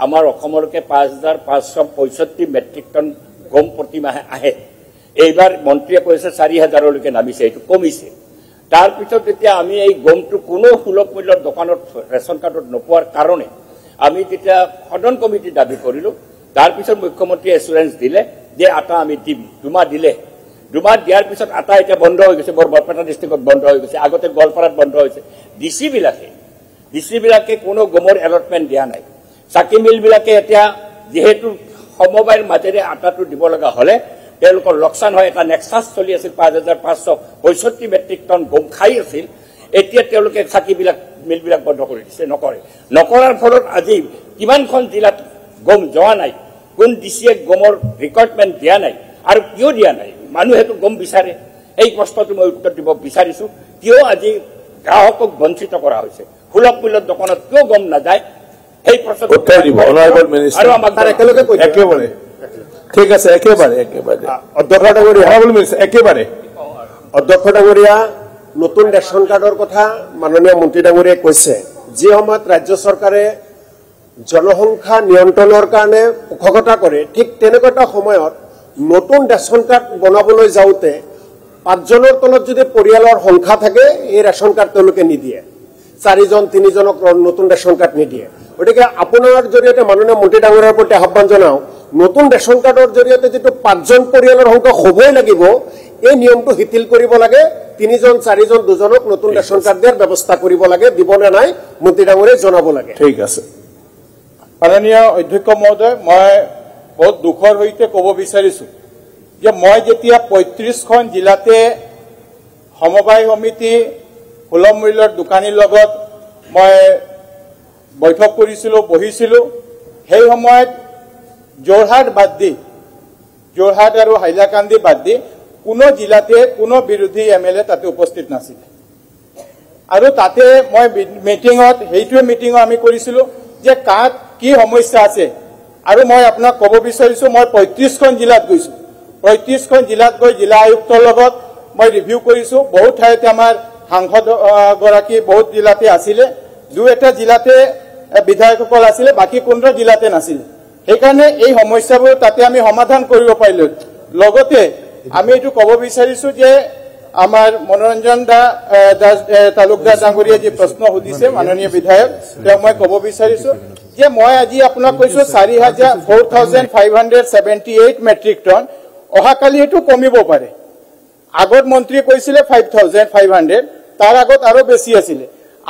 আমাৰ অসমলৈকে 5565 matric ton গম প্ৰতিমাহে আহে এইবাৰ মন্ত্ৰীয়ে কৈছে 4000লৈকে নামিছে এইটো কমিছে তাৰ পিছত এতিয়া আমি এই গমটো কোনো সুলভ মূল্যৰ দোকানত ৰেচন কাৰ্ডত নোপোৱাৰ কাৰণে আমি তেতিয়া সদন কমিটি দাবী কৰিলো তাৰ পিছত মুখ্যমন্ত্ৰীয়ে এছুৰেঞ্চ দিলে যে আটা আমি দিম দুমাহ দিলে দুমাহ দিয়াৰ পিছত আটা এতিয়া বন্ধ হৈ গৈছে বৰপেটা ডিষ্ট্ৰিক্টত বন্ধ হৈ গৈছে আগতে গোৱালপাৰাত বন্ধ হৈছে ডিসি বিলাকে কোনো গমৰ এলটমেন্ট দিয়া নাই চাকি মিল বিলাকে এতিয়া যেহেতু সমবায়ৰ মাজেৰে আটাটো দিব লগা হলে তেওঁলোকৰ লোকসান হয় এটা নেক্সাস চলি আছিল 5565 মেট্ৰিক টন গম খাই আছিল এতিয়া তেওঁলোকে চাকি মিল বিলাক বন্ধ কৰি দিছে নকৰাৰ ফলত আজি কিমানখন জিলাত গম যোৱা নাই কোন ডিসিয়ে গমৰ ৰিকৰ্ডমেন্ট দিয়া নাই আৰু কিয় দিয়া নাই মানুহেতো গম বিচাৰে এই প্ৰশ্নটো মই উত্তৰ দিব বিচাৰিছো কিয় আজি গ্ৰাহকক বঞ্চিত কৰা হৈছে সুলভ মূল্যৰ দোকানত কিয় গম নাযায় এই প্ৰশ্ন উত্তৰ দিব অনাৰেবল মিনিষ্টাৰ আৰু আমাক একেলগে কৈ একেবাৰে ঠিক আছে একেবাৰে অধ্যক্ষ ডাঙৰীয়া অনাৰেবল মিনিষ্টাৰ একেবাৰে অধ্যক্ষ ডাঙৰীয়া নতুন ৰেচন কাৰ্ডৰ কথা মাননীয় মন্ত্ৰী ডাঙৰীয়াই কৈছে যি সময়ত ৰাজ্য চৰকাৰে জনসংখ্যা নিয়ন্ত্ৰণৰ কাৰণে পোষকতা কৰে ঠিক তেনেকুৱা সময়ত নতুন ৰেচন কাৰ্ড বনাবলৈ যাওঁতে 5 জনৰ তলত যদি পৰিয়ালৰ সংখ্যা থাকে এই ৰেচন কাৰ্ড তেওঁলোকে নিদিয়ে 4 জন 3 জনক নতুন ৰেচন কাৰ্ড নিদিয়ে গতিকে আপোনাৰ জৰিয়তে মাননীয় মন্ত্ৰী ডাঙৰীয়াৰ প্ৰতি আহ্বান জনাও নতুন ৰেচন কাৰ্ডৰ জৰিয়তে যেটো 5 জন পৰিয়ালৰ সংখ্যা হ'বই লাগিব এই নিয়মটো শিথিল কৰিব লাগে 3 জন 4 জন 2 জনক নতুন ৰেচন কাৰ্ড দিয়াৰ ব্যৱস্থা কৰিব লাগে দিবনে নাই মন্ত্ৰী ডাঙৰীয়াই জনাব লাগে ঠিক আছে মাননীয় অধ্যক্ষ মহোদয় মই বহুত দুখৰ সৈতে ক'ব বিচাৰিছো যে মই যেতিয়া 35খন জিলাতে সমবায় সমিতি সুলভ মূল্যৰ দোকানীৰ লগত মই বৈঠক কৰিছিলো বহিছিলো সেই সময়ত যোৰহাট আৰু হাইলাকান্দি বাদ দি কোনো জিলাতে কোনো বিৰোধী এমএলএ তাতে উপস্থিত নাছিল আৰু তাতে মই মিটিংত আমি কৰিছিলো যে কাক কি সমস্যা আছে আৰু মই আপোনাক ক'ব বিচাৰিছো মই 35খন জিলাত গৈছো 35খন জিলাত গৈ জিলা আয়ুক্তৰ লগত মই ৰিভিউ কৰিছো বহুত ঠাইতে আমাৰ সাংসদ গৰাকী বহুত জিলাতে আছিলে দুই এটা জিলাতে বিধায়কসকল আছিলে বাকি কোনটা জিলাতে নাছিল সেইকাৰণে এই সমস্যাবোৰ তাতে আমি সমাধান কৰিব পাৰিলো লগতে আমি এটো ক'ব বিচাৰিছো যে আমাৰ মনোৰঞ্জন তালুকদাৰ ডাঙৰীয়া যি প্ৰশ্ন সুধিছে মাননীয় বিধায়ক তেওঁ মই ক'ব বিচাৰিছো যে মই আজি আপোনাক কৈছো 4578 মেট্ৰিক টন অহাকালি এটো কমিব পাৰে আগত মন্ত্ৰী কৈছিলে 5500 তাৰ আগত আৰু বেছি আছিল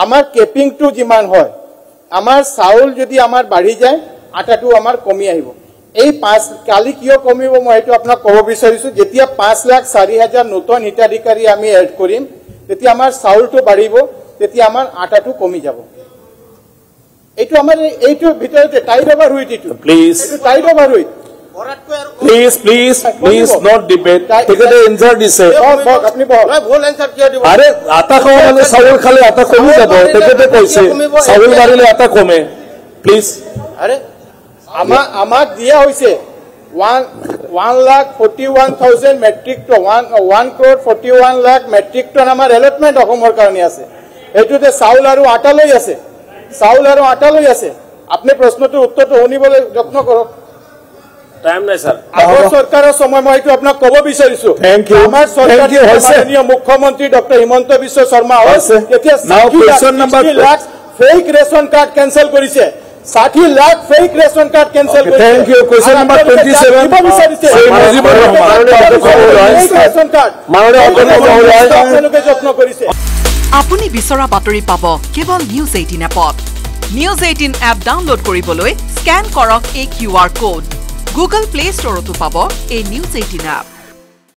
আমাৰ কেপিংটো যিমান হয় আমাৰ চাউল যদি আমাৰ বাঢ়ি যায় আটাটো আমাৰ কমি আহিব এই 5 কালি কিয় কমিব মই এটো আপোনাক ক'ব বিচাৰিছো যেতিয়া 5,04,000 নতুন হিতাধিকাৰী আমি এড কৰিম তেতিয়া আমাৰ চাউলটো বাঢ়িব তেতিয়া আমাৰ আটাটো কমি যাব এইটো আমাৰ এইটো ভিতৰতে টাইট ওভাৰ হুইট ইটো please tight over wheat Please not debate. Take the answer দিছে আপনি ভুল answer কিয় দিব আরে আটা খাওয়ালে চাউল খালে আটা কমি যাব তেতে কইছে চাউল বাড়িলে আটা কমে প্লিজ আরে আমাক দিয়া হইছে 1,41,000 metric ton 1,41 lakh metric ton আমাৰ এলটমেন্ট অসমৰ কাৰণে আছে এটোতে চাউল আৰু আটা লৈ আছে আপনি প্ৰশ্নটো উত্তৰটো শুনিবলৈ যত্ন কৰক টাইম নাই স্যাৰ আগৰ সৰকাৰৰ সময় মই এটো আপোনাক ক'ব বিচাৰিছো থ্যাংক ইউ আমাৰ সৰকাৰৰ মাননীয় মুখ্যমন্ত্ৰী ডক্টৰ হিমন্ত বিশ্ব শৰ্মা হৈছে এতিয়া 60 lakh fake ration card cancel কৰিছে 60 lakh fake ration card cancel কৰিছে থ্যাংক ইউ কোৱেশ্চন নম্বৰ 27 দিব বিচাৰিছে ৰেচন কাৰ্ড মাননীয় আপোনালোকে যত্ন কৰিছে আপুনি বিচৰা বাতৰি পাব কেৱল নিউজ 18 এপত নিউজ 18 এপ ডাউনলোড কৰিবলৈ স্ক্যান কৰক এই QR code Google Play Store to pabo a News 18 app.